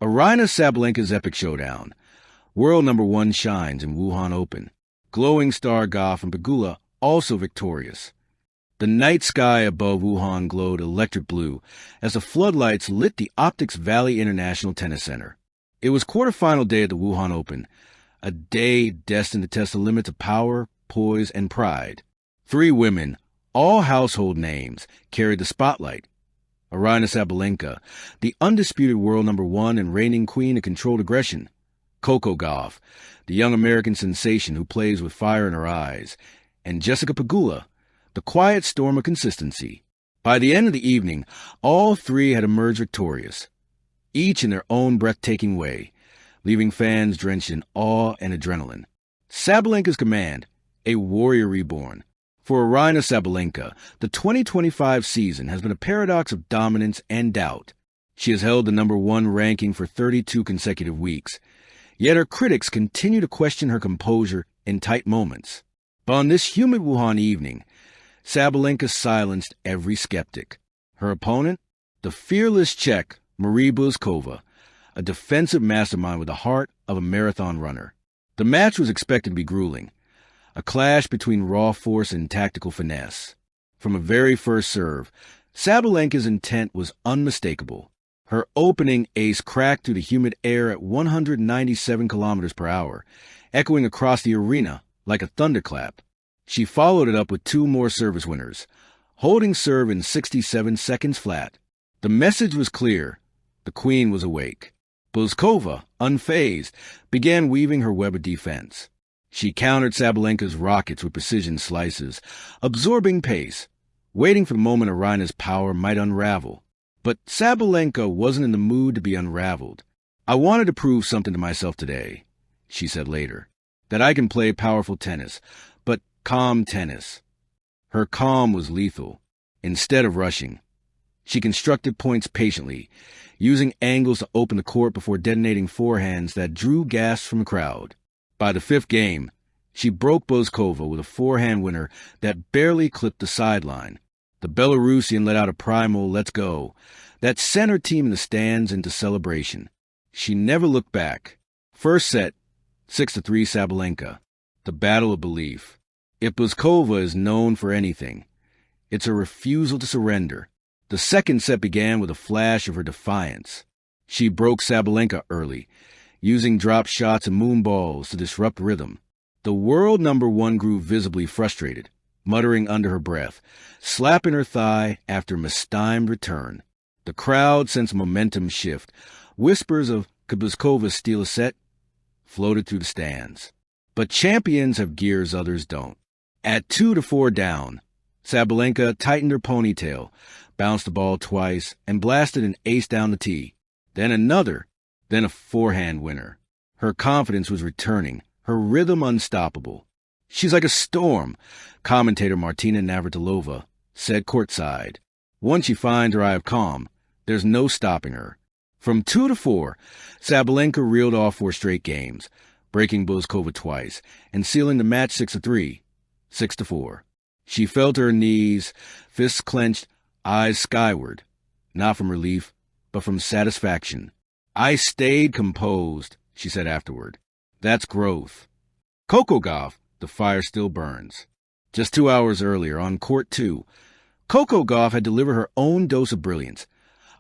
Aryna Sabalenka's epic showdown. World number one shines in Wuhan Open. Glowing star Gauff and Pegula also victorious. The night sky above Wuhan glowed electric blue as the floodlights lit the Optics Valley International Tennis Center. It was quarterfinal day at the Wuhan Open, a day destined to test the limits of power, poise, and pride. 3 women, all household names, carried the spotlight. Aryna Sabalenka, the undisputed world number one and reigning queen of controlled aggression. Gauff, the young American sensation who plays with fire in her eyes. And Jessica Pegula, the quiet storm of consistency. By the end of the evening, all 3 had emerged victorious, each in their own breathtaking way, leaving fans drenched in awe and adrenaline. Sabalenka's command, a warrior reborn. For Aryna Sabalenka, the 2025 season has been a paradox of dominance and doubt. She has held the number one ranking for 32 consecutive weeks, yet her critics continue to question her composure in tight moments. But on this humid Wuhan evening, Sabalenka silenced every skeptic. Her opponent, the fearless Czech Marie Buzkova, a defensive mastermind with the heart of a marathon runner. The match was expected to be grueling, a clash between raw force and tactical finesse. From a very first serve, Sabalenka's intent was unmistakable. Her opening ace cracked through the humid air at 197 kilometers per hour, echoing across the arena like a thunderclap. She followed it up with 2 more service winners, holding serve in 67 seconds flat. The message was clear. The queen was awake. Buzkova, unfazed, began weaving her web of defense. She countered Sabalenka's rockets with precision slices, absorbing pace, waiting for the moment Aryna's power might unravel. But Sabalenka wasn't in the mood to be unraveled. "I wanted to prove something to myself today," she said later, "that I can play powerful tennis, but calm tennis." Her calm was lethal. Instead of rushing, she constructed points patiently, using angles to open the court before detonating forehands that drew gasps from the crowd. By the 5th game, she broke Buzkova with a forehand winner that barely clipped the sideline. The Belarusian let out a primal "let's go" that sent her team in the stands into celebration. She never looked back. First set, 6-3 Sabalenka. The battle of belief. If Buzkova is known for anything, it's a refusal to surrender. The second set began with a flash of her defiance. She broke Sabalenka early, using drop shots and moonballs to disrupt rhythm. The world number one grew visibly frustrated, muttering under her breath, slapping her thigh after a mistimed return. The crowd sensed momentum shift. Whispers of "could Buzkova steal a set?" floated through the stands. But champions have gears others don't. At 2-4 down, Sabalenka tightened her ponytail, bounced the ball twice, and blasted an ace down the tee. Then another, then a forehand winner. Her confidence was returning, her rhythm unstoppable. "She's like a storm," commentator Martina Navratilova said courtside. "Once she finds her eye of calm, there's no stopping her." From 2-4, Sabalenka reeled off 4 straight games, breaking Buzkova twice and sealing the match 6-3, 6-4. She fell to her knees, fists clenched, eyes skyward, not from relief, but from satisfaction. "I stayed composed," she said afterward. "That's growth." Gauff, the fire still burns. Just 2 hours earlier, on court 2, Gauff had delivered her own dose of brilliance,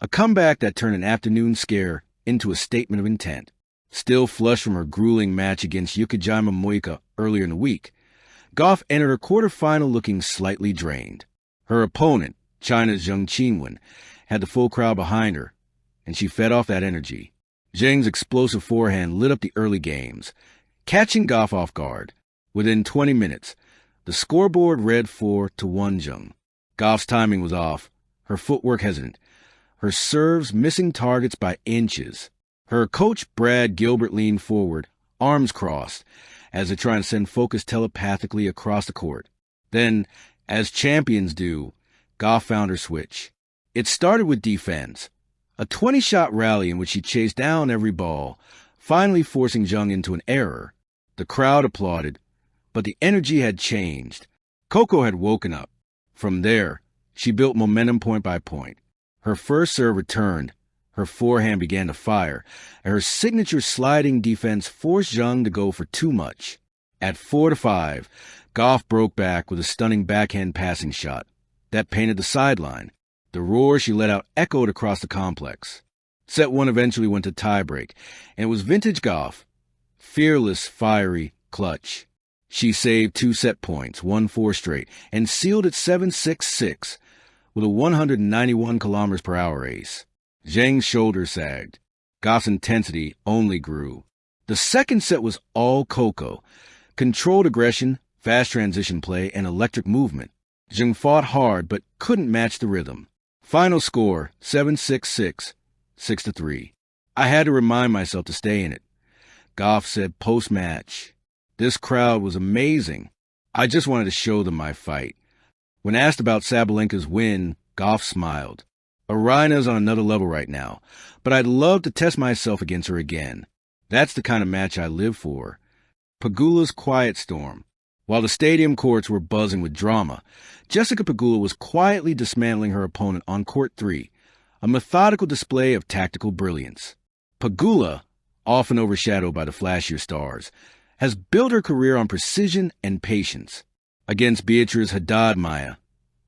a comeback that turned an afternoon scare into a statement of intent. Still flushed from her grueling match against Yukijima Moika earlier in the week, Gauff entered her quarterfinal looking slightly drained. Her opponent, China's Zheng Qinwen, had the full crowd behind her, and she fed off that energy. Zheng's explosive forehand lit up the early games, catching Gauff off guard. Within 20 minutes, the scoreboard read 4-1 Zheng. Gauff's timing was off, her footwork hesitant, her serves missing targets by inches. Her coach Brad Gilbert leaned forward, arms crossed, as if trying to send focus telepathically across the court. Then, as champions do, Gauff found her switch. It started with defense, a 20-shot rally in which she chased down every ball, finally forcing Zheng into an error. The crowd applauded, but the energy had changed. Coco had woken up. From there, she built momentum point by point. Her first serve returned, Her forehand began to fire, and her signature sliding defense forced Zheng to go for too much. At 4-5, Gauff broke back with a stunning backhand passing shot. That painted the sideline. The roar she let out echoed across the complex. Set 1 eventually went to tiebreak, and it was vintage Gauff. Fearless, fiery, clutch. She saved 2 set points, won 4 straight, and sealed it 7-6-6 with a 191 km/h ace. Zheng's shoulders sagged. Gauff's intensity only grew. The second set was all Coco. Controlled aggression, fast transition play, and electric movement. Zheng fought hard but couldn't match the rhythm. Final score, 7-6-6, 6-3. I had to remind myself to stay in it. Gauff said post-match, "This crowd was amazing. I just wanted to show them my fight." When asked about Sabalenka's win, Gauff smiled. "Aryna's on another level right now, but I'd love to test myself against her again. That's the kind of match I live for." Pegula's quiet storm. While the stadium courts were buzzing with drama, Jessica Pegula was quietly dismantling her opponent on court 3, a methodical display of tactical brilliance. Pegula, often overshadowed by the flashier stars, has built her career on precision and patience. Against Beatriz Haddad-Maia,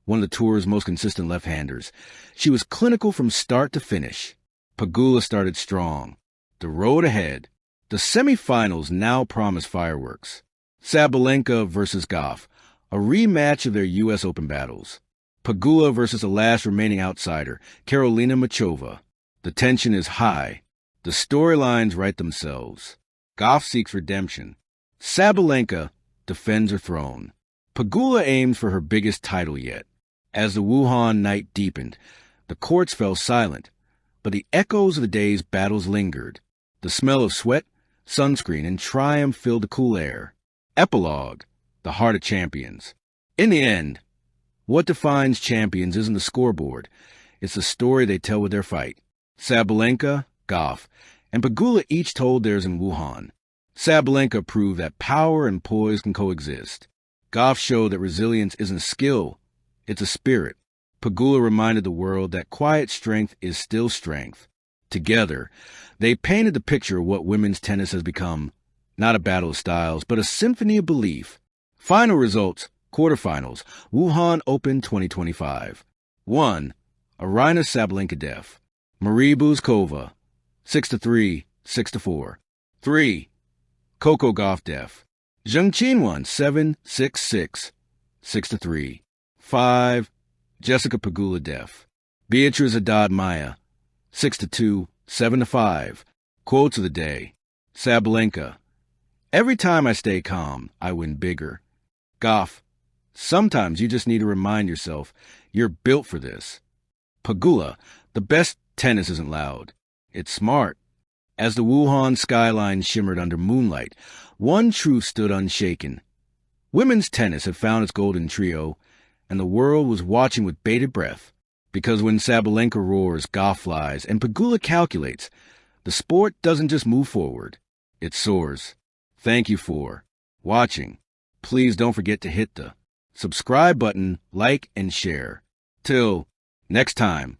one of the tour's most consistent left-handers, she was clinical from start to finish. Pegula started strong. The road ahead. The semifinals now promise fireworks. Sabalenka versus Gauff, a rematch of their U.S. Open battles. Pegula versus the last remaining outsider, Karolina Machova. The tension is high. The storylines write themselves. Gauff seeks redemption. Sabalenka defends her throne. Pegula aims for her biggest title yet. As the Wuhan night deepened, the courts fell silent, but the echoes of the day's battles lingered. The smell of sweat, sunscreen, and triumph filled the cool air. Epilogue, the heart of champions. In the end, what defines champions isn't the scoreboard. It's the story they tell with their fight. Sabalenka, Gauff, and Pegula each told theirs in Wuhan. Sabalenka proved that power and poise can coexist. Gauff showed that resilience isn't skill, it's a spirit. Pegula reminded the world that quiet strength is still strength. Together, they painted the picture of what women's tennis has become. Not a battle of styles, but a symphony of belief. Final results, quarterfinals, Wuhan Open 2025. 1. Aryna Sabalenka def. Marie Buzkova, 6-3, 6-4. 3. Coco Gauff def. Zheng Qinwen, 7-6-6, 6-3. 5. Jessica Pegula def. Beatriz Haddad-Maia, 6-2, 7-5. Quotes of the day. Sabalenka. Every time I stay calm, I win bigger. Gauff. Sometimes you just need to remind yourself you're built for this. Pegula. The best tennis isn't loud. It's smart. As the Wuhan skyline shimmered under moonlight, one truth stood unshaken. Women's tennis had found its golden trio, and the world was watching with bated breath. Because when Sabalenka roars, Gauff flies, and Pegula calculates, the sport doesn't just move forward, it soars. Thank you for watching. Please don't forget to hit the subscribe button, like, and share. Till next time.